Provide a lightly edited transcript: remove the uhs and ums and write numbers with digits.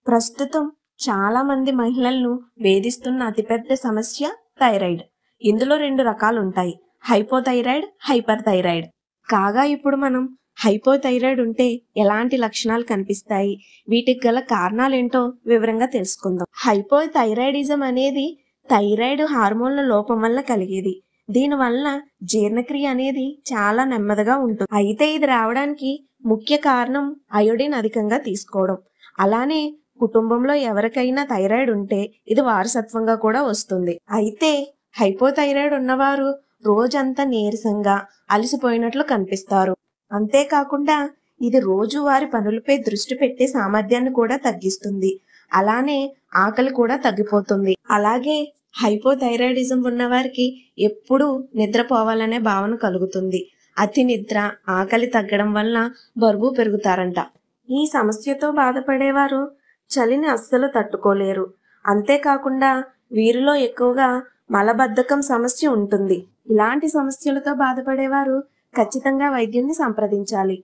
ప్రస్తుతం చాలా మంది మహిళలను వేధిస్తున్న అతిపెద్ద సమస్య థైరాయిడ్. ఇందులో 2 రకాలుంటాయి. Hypothyroid, hyper thyroid. కాగా ఇప్పుడు మనం హైపోథైరాయిడ్ ఉంటే ఎలాంటి లక్షణాలు కనిపిస్తాయి, వీటికి గల కారణాలేంటో వివరంగా తెలుసుకుందాం. హైపోథైరాయిడిజం అనేది థైరాయిడ్ హార్మోన్ల లోపం వల్ల కలిగేది. దీనివల్ల జీర్ణక్రియ అనేది చాలా నెమ్మదిగా ఉంటుంది. అయితే ఇది రావడానికి ముఖ్య కారణం అయోడిన్ అధికంగా తీసుకోవడం. అలానే కుటుంబంలో ఎవరికైనా థైరాయిడ్ ఉంటే ఇది వారసత్వంగా కూడా వస్తుంది. అయితే హైపోథైరాయిడ్ ఉన్నవారు రోజంతా నీరసంగా, అలసిపోయినట్లు కనిపిస్తారు. అంతేకాకుండా ఇది రోజువారి పనులపై దృష్టి పెట్టే సామర్థ్యాన్ని కూడా తగ్గిస్తుంది. అలానే ఆకలి కూడా తగ్గిపోతుంది. అలాగే హైపోథైరాయిడిజం ఉన్నవారికి ఎప్పుడూ నిద్రపోవాలనే భావన కలుగుతుంది. అతి నిద్ర, ఆకలి తగ్గడం వల్ల బరువు పెరుగుతారంట. ఈ సమస్యతో బాధపడేవారు చలిని అస్సలు తట్టుకోలేరు. అంతేకాకుండా వీరిలో ఎక్కువగా మలబద్ధకం సమస్య ఉంటుంది. ఇలాంటి సమస్యలతో బాధపడేవారు ఖచ్చితంగా వైద్యున్ని సంప్రదించాలి.